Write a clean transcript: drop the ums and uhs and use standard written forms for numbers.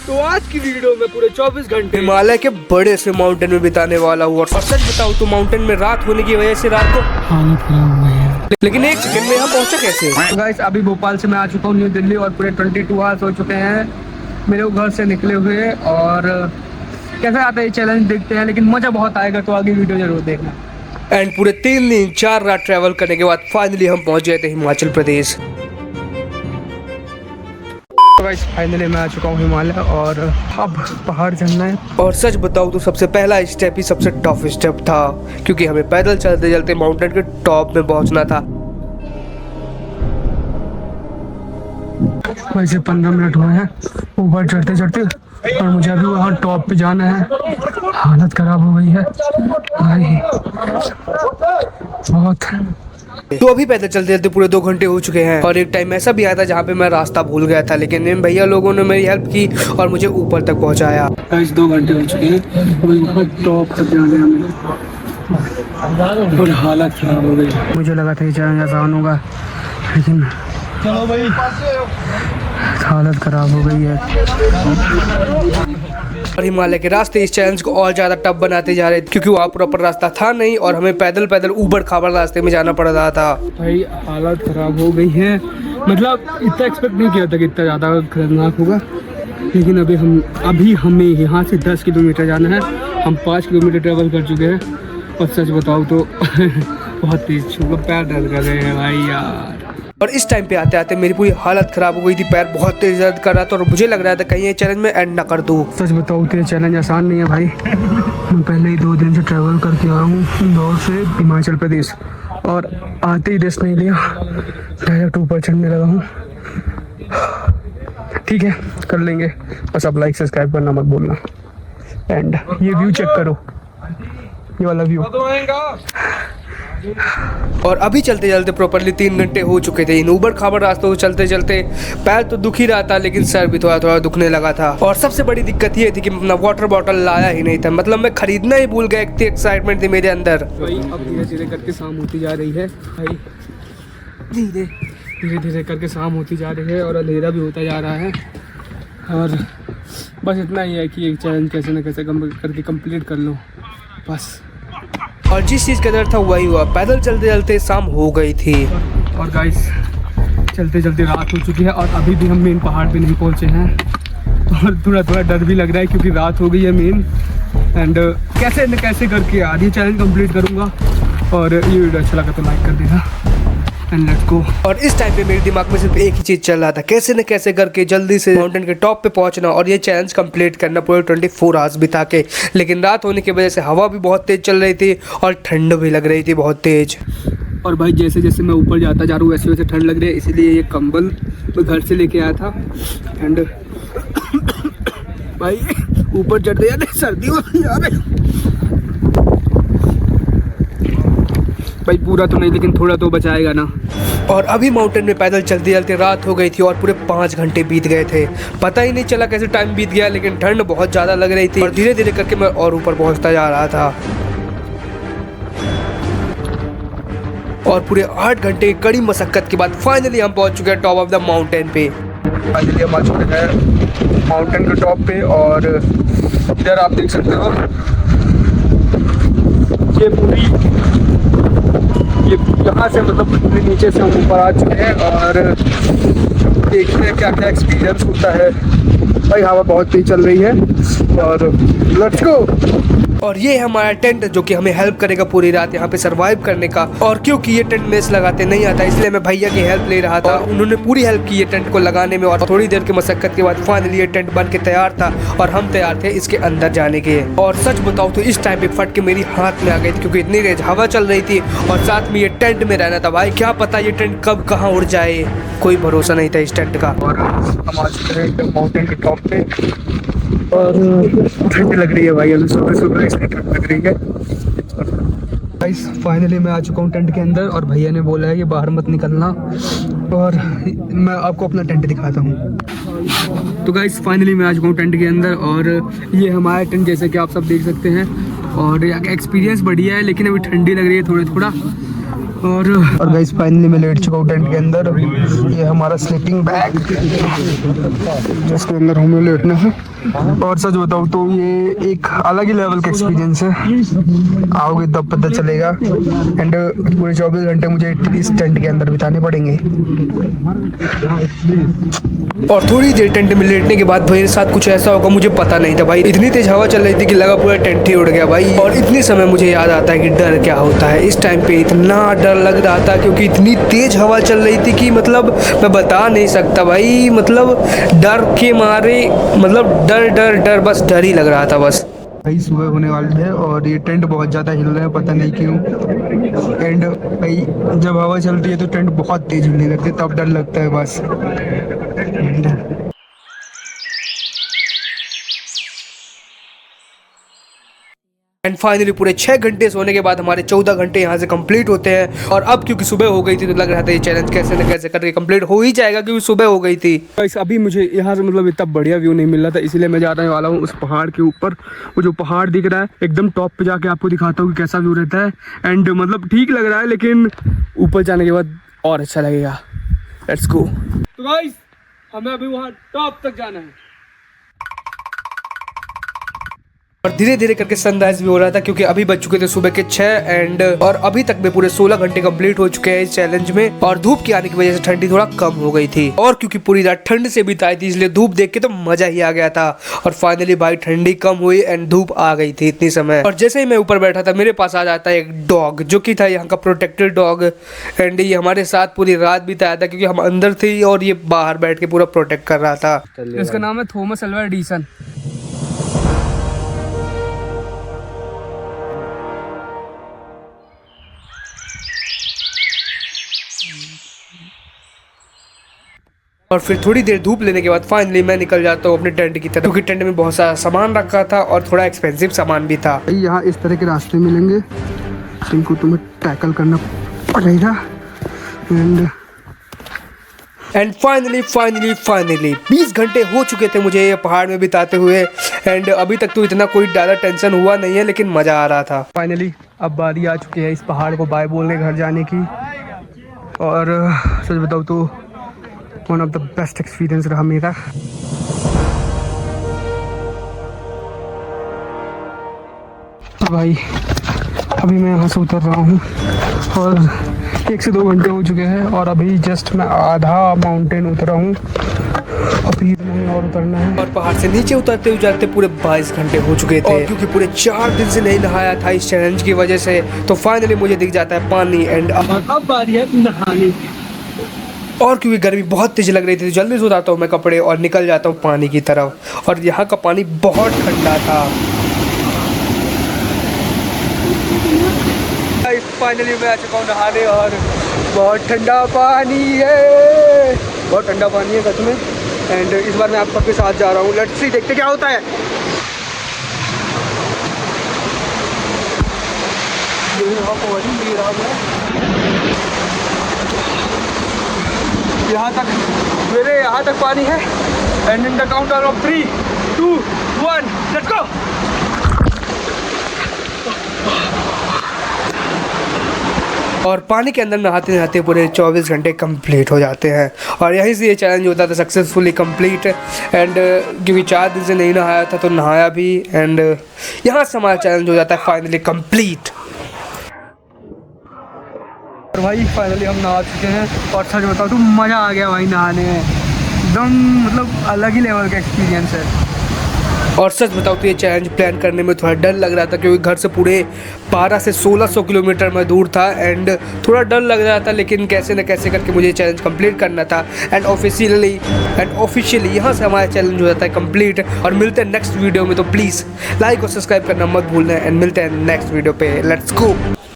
तो आज की वीडियो में पूरे 24 घंटे हिमालय के बड़े से माउंटेन में बिताने वाला हूँ। और सच बताऊँ तो माउंटेन में रात होने की वजह से रात को हालत खराब हो गई है, लेकिन एक सेकंड में यहाँ पहुँचा कैसे। तो गाइस अभी भोपाल से मैं आ चुका हूँ न्यू दिल्ली और पूरे 22 आवर्स हो चुके हैं मेरे घर से निकले हुए। और कैसे आता है ये चैलेंज देखते हैं, लेकिन मजा बहुत आएगा, तो आगे वीडियो जरूर देखना। एंड पूरे 3 दिन 4 रात ट्रैवल करने के बाद फाइनली हम पहुंच गए थे हिमाचल प्रदेश। गाइस फाइनली मैं आ चुका हूँ हिमालय और अब पहाड़ चढ़ना है। और सच बताऊँ तो सबसे पहला स्टेप ही सबसे टफ स्टेप था, क्योंकि हमें पैदल चलते चलते माउंटेन के टॉप में पहुंचना था। वैसे 15 मिनट हुए हैं ऊपर चढ़ते चढ़ते और मुझे अभी वहाँ टॉप पे जाना है। हालत खराब हो गई है भाई बहुत। तो अभी पैदल चलते चलते पूरे 2 घंटे हो चुके हैं और एक टाइम ऐसा भी आया था जहाँ पे मैं रास्ता भूल गया था, लेकिन इन भैया लोगों ने मेरी हेल्प की और मुझे ऊपर तक पहुँचाया। 2 घंटे हो चुके हैं और टॉप तक जाने हमें और हालत खराब हो गई। मुझे लगा था ये चैलेंज आसान होगा, लेकिन चलो भाई हालत खराब हो गई है। और हिमालय के रास्ते इस चैलेंज को और ज़्यादा टफ बनाते जा रहे थे, क्योंकि वहाँ प्रॉपर रास्ता था नहीं और हमें पैदल पैदल ऊबड़ खाबड़ रास्ते में जाना पड़ रहा था। भाई हालत खराब हो गई है, मतलब इतना एक्सपेक्ट नहीं किया था कि इतना ज़्यादा खतरनाक होगा। लेकिन अभी हमें यहाँ से 10 किलोमीटर जाना है, हम 5 किलोमीटर ट्रेवल कर चुके हैं। और सच बताओ तो बहुत तेज पैर दर्द कर रहे हैं भाई यार। और इस टाइम पे आते आते मेरी पूरी हालत खराब हो गई थी, पैर बहुत तेज दर्द कर रहा था और मुझे लग रहा था कहीं ये चैलेंज में एंड ना कर दूँ। सच बताऊँ तो ये चैलेंज आसान नहीं है भाई। मैं पहले ही 2 दिन से ट्रैवल करके आया हूँ इंदौर से हिमाचल प्रदेश, और आते ही रेस्ट नहीं लिया, डायरेक्ट ऊपर चढ़ने लगा हूँ। ठीक है कर लेंगे, बस अब लाइक सब्सक्राइब करना मत भूलना। एंड ये व्यू चेक करो, ये वाला व्यू। और अभी चलते चलते प्रॉपरली 3 घंटे हो चुके थे इन ऊबड़ खाबड़ रास्तों को चलते चलते। पैर तो दुख ही रहा था, लेकिन सर भी थोड़ा थोड़ा दुखने लगा था। और सबसे बड़ी दिक्कत ये थी कि अपना वाटर बॉटल लाया ही नहीं था, मतलब मैं खरीदना ही भूल गया, इतनी एक्साइटमेंट थी मेरे अंदर। भाई अब धीरे धीरे करके शाम होती जा रही है भाई, धीरे धीरे करके शाम होती जा रही है और अंधेरा भी होता जा रहा है। और बस इतना ही है कि एक चैलेंज कैसे न कैसे करके कंप्लीट कर लो बस। और जिस चीज़ का डर था वही हुआ, पैदल चलते चलते शाम हो गई थी। और गाइस चलते चलते रात हो चुकी है और अभी भी हम मेन पहाड़ पे नहीं पहुंचे हैं और थोड़ा थोड़ा डर भी लग रहा है, क्योंकि रात हो गई है मेन। एंड कैसे न कैसे करके आज ये चैलेंज कंप्लीट करूँगा। और ये वीडियो अच्छा लगा तो लाइक कर देना एंड लेट्स गो। और इस टाइम पे मेरे दिमाग में सिर्फ एक ही चीज़ चल रहा था, कैसे न कैसे करके जल्दी से माउंटेन के टॉप पे पहुंचना और ये चैलेंज कंप्लीट करना पूरे 24 आवर्स बिता के। लेकिन रात होने की वजह से हवा भी बहुत तेज चल रही थी और ठंड भी लग रही थी बहुत तेज। और भाई जैसे जैसे मैं ऊपर जाता जा रहा हूँ वैसे वैसे ठंड लग रही है, इसीलिए ये कंबल मैं घर से लेके आया था। एंड भाई ऊपर चढ़ते जाते सर्दी हो रही, भाई पूरा तो नहीं लेकिन थोड़ा तो बचाएगा ना। और अभी माउंटेन में पैदल चलते चलते रात हो गई थी और पूरे 5 घंटे बीत गए थे, पता ही नहीं चला कैसे टाइम बीत गया। लेकिन ठंड बहुत ज़्यादा लग रही थी और धीरे धीरे करके मैं और ऊपर पहुंचता जा रहा था। और पूरे 8 घंटे की कड़ी मशक्कत के बाद फाइनली हम पहुंच चुके हैं टॉप ऑफ द माउंटेन पे। फाइनली हम आ चुके हैं माउंटेन के टॉप पे और इधर आप देख सकते हो ये पूरी यहाँ से मतलब नीचे से हम ऊपर आ चुके हैं और देखते हैं क्या क्या एक्सपीरियंस होता है। भाई हवा बहुत तेज चल रही है और लेट्स गो। और ये हमारा टेंट जो कि हमें हेल्प करेगा पूरी रात यहाँ पे सरवाइव करने का। और क्योंकि ये टेंट मेस लगाते नहीं आता, इसलिए मैं भैया की हेल्प ले रहा था। उन्होंने पूरी हेल्प की ये टेंट को लगाने में और थोड़ी देर की मशक्कत के बाद फाइनली ये टेंट बन के तैयार था और हम तैयार थे इसके अंदर जाने के। और सच बताऊँ तो इस टाइम पे फट के मेरी हाथ में आ गई थी, क्योंकि इतनी तेज हवा चल रही थी और साथ में ये टेंट में रहना था। भाई क्या पता ये टेंट कब कहाँ उड़ जाए, कोई भरोसा नहीं था इस टेंट का। और हम आ चुके हैं माउंटेन के टॉप पे और ठंड लग रही है भाई, अभी सुबह सुबह इसलिए ठंड लग रही है। गाइस फाइनली मैं आ चुका हूँ टेंट के अंदर और भैया ने बोला है कि बाहर मत निकलना। और मैं आपको अपना टेंट दिखाता हूँ। तो गाइस फाइनली मैं आ चुका हूँ टेंट के अंदर और ये हमारा टेंट जैसे कि आप सब देख सकते हैं। और यहाँ का एक्सपीरियंस बढ़िया है, लेकिन अभी ठंडी लग रही है थोड़ा थोड़ा। और गाइस फाइनली मैं लेट चुका हूँ टेंट के अंदर। ये हमारा स्लीपिंग बैग जिसके अंदर हमें लेटना है। और सच बताऊँ तो ये एक अलग ही लेवल का एक्सपीरियंस है, आओगे तब पता चलेगा। एंड पूरे 24 घंटे मुझे इस टेंट के अंदर बिताने पड़ेंगे। और थोड़ी देर टेंट में लेटने के बाद मेरे साथ कुछ ऐसा होगा मुझे पता नहीं था भाई। इतनी तेज हवा चल रही थी कि लगा पूरा टेंट ही उड़ गया भाई। और इतने समय मुझे याद आता है कि डर क्या होता है। इस टाइम पे इतना डर लग रहा था क्योंकि इतनी तेज हवा चल रही थी कि मतलब मैं बता नहीं सकता भाई। मतलब डर के मारे मतलब डर डर डर बस डर ही लग रहा था बस। भाई सुबह होने वाली है और ये टेंट बहुत ज़्यादा हिल रहा है, पता नहीं क्यों। एंड भाई जब हवा चलती है तो टेंट बहुत तेज हिलने लगती है, तब डर लगता है बस। एंड फाइनली पूरे 6 घंटे सोने के बाद हमारे 14 घंटे यहाँ से कंप्लीट होते हैं। और अब क्योंकि सुबह हो गई थी तो लग रहा था ये चैलेंज कैसे न कैसे करके कंप्लीट हो ही जाएगा क्योंकि सुबह हो गई थी। अभी मुझे यहाँ से मतलब इतना बढ़िया व्यू नहीं मिल रहा था, इसीलिए मैं जाने वाला हूँ उस पहाड़ के ऊपर। वो जो पहाड़ दिख रहा है एकदम टॉप पे जाके आपको दिखाता हूँ कि कैसा व्यू रहता है। एंड मतलब ठीक लग रहा है, लेकिन ऊपर जाने के बाद और अच्छा लगेगा। Let's go. तो गाइस हमें अभी वहाँ टॉप तक जाना है। और धीरे धीरे करके सनराइज भी हो रहा था क्योंकि अभी बज चुके थे सुबह के 6 एंड और अभी तक में पूरे 16 घंटे कंप्लीट हो चुके हैं इस चैलेंज में। और धूप के आने की वजह से ठंडी थोड़ा कम हो गई थी और क्योंकि पूरी रात ठंड से बिताई थी इसलिए धूप देख के तो मजा ही आ गया था। और फाइनली भाई ठंडी कम हुई एंड धूप आ गई थी इतनी समय। और जैसे ही मैं ऊपर बैठा था मेरे पास आ जाता है एक डॉग जो कि था यहाँ का प्रोटेक्टेड डॉग। एंड ये हमारे साथ पूरी रात बिताया था क्योंकि हम अंदर थे और ये बाहर बैठ के पूरा प्रोटेक्ट कर रहा था। इसका नाम है थॉमस अल्वा एडिसन। और फिर थोड़ी देर धूप लेने के बाद फाइनली मैं निकल जाता हूँ अपने टेंट की तरफ क्योंकि टेंट में बहुत सारा सामान रखा था और थोड़ा एक्सपेंसिव सामान भी था। यहाँ इस तरह के रास्ते मिलेंगे जिनको तुम्हें टैकल करना पड़ेगा। एंड फाइनली 20 घंटे हो चुके थे मुझे ये पहाड़ में बिताते हुए। एंड अभी तक तो इतना कोई ज़्यादा टेंशन हुआ नहीं है लेकिन मज़ा आ रहा था। फाइनली अब बारी आ चुकी है इस पहाड़ को बाय बोलने घर जाने की। और सच बताऊँ तो one of the best experience रहा मेरा। भाई अभी मैं यहाँ से उतर रहा हूँ और 1 से 2 घंटे हो चुके हैं और अभी जस्ट मैं आधा माउंटेन उतरा हूँ, अभी नहीं और उतरना है। और पहाड़ से नीचे उतरते उतरते पूरे 22 घंटे हो चुके थे और क्योंकि पूरे 4 दिन से नहीं नहाया था इस चैलेंज की वजह से तो फाइनली मुझे दिख जाता है पानी। एंड अब बारी है नहाने की। और क्योंकि गर्मी बहुत तेज लग रही थी तो जल्दी से उतारता हूँ मैं कपड़े और निकल जाता हूँ पानी की तरफ। और यहाँ का पानी बहुत ठंडा था। फाइनली मैं आ चुका हूँ नहाने और बहुत ठंडा पानी है, बहुत ठंडा पानी है सच में। एंड इस बार मैं आप सबके साथ जा रहा हूँ। लेट्स सी देखते क्या होता है। यहाँ तक मेरे यहाँ तक पानी है। And in the counter of 3, 2, 1 let's go. और पानी के अंदर नहाते नहाते पूरे 24 घंटे कंप्लीट हो जाते हैं और यहीं से ये चैलेंज होता था सक्सेसफुली कंप्लीट। एंड क्योंकि 4 दिन से नहीं नहाया था तो नहाया भी। एंड यहाँ से हमारा चैलेंज हो जाता है फाइनली कंप्लीट। और भाई फाइनली हम नहा चुके हैं और सच बताओ तो मज़ा आ गया भाई नहाने में, एकदम मतलब अलग ही लेवल का एक्सपीरियंस है। और सच बताओ तो ये चैलेंज प्लान करने में थोड़ा डर लग रहा था क्योंकि घर से पूरे 12 से 1600 किलोमीटर में दूर था। एंड थोड़ा डर लग रहा था लेकिन कैसे न कैसे करके मुझे चैलेंज कंप्लीट करना था। एंड ऑफिशियली यहाँ से हमारा चैलेंज हो जाता है कंप्लीट। और मिलते हैं नेक्स्ट वीडियो में, तो प्लीज़ लाइक और सब्सक्राइब करना मत भूलना। एंड मिलते हैं नेक्स्ट वीडियो पे। Let's go.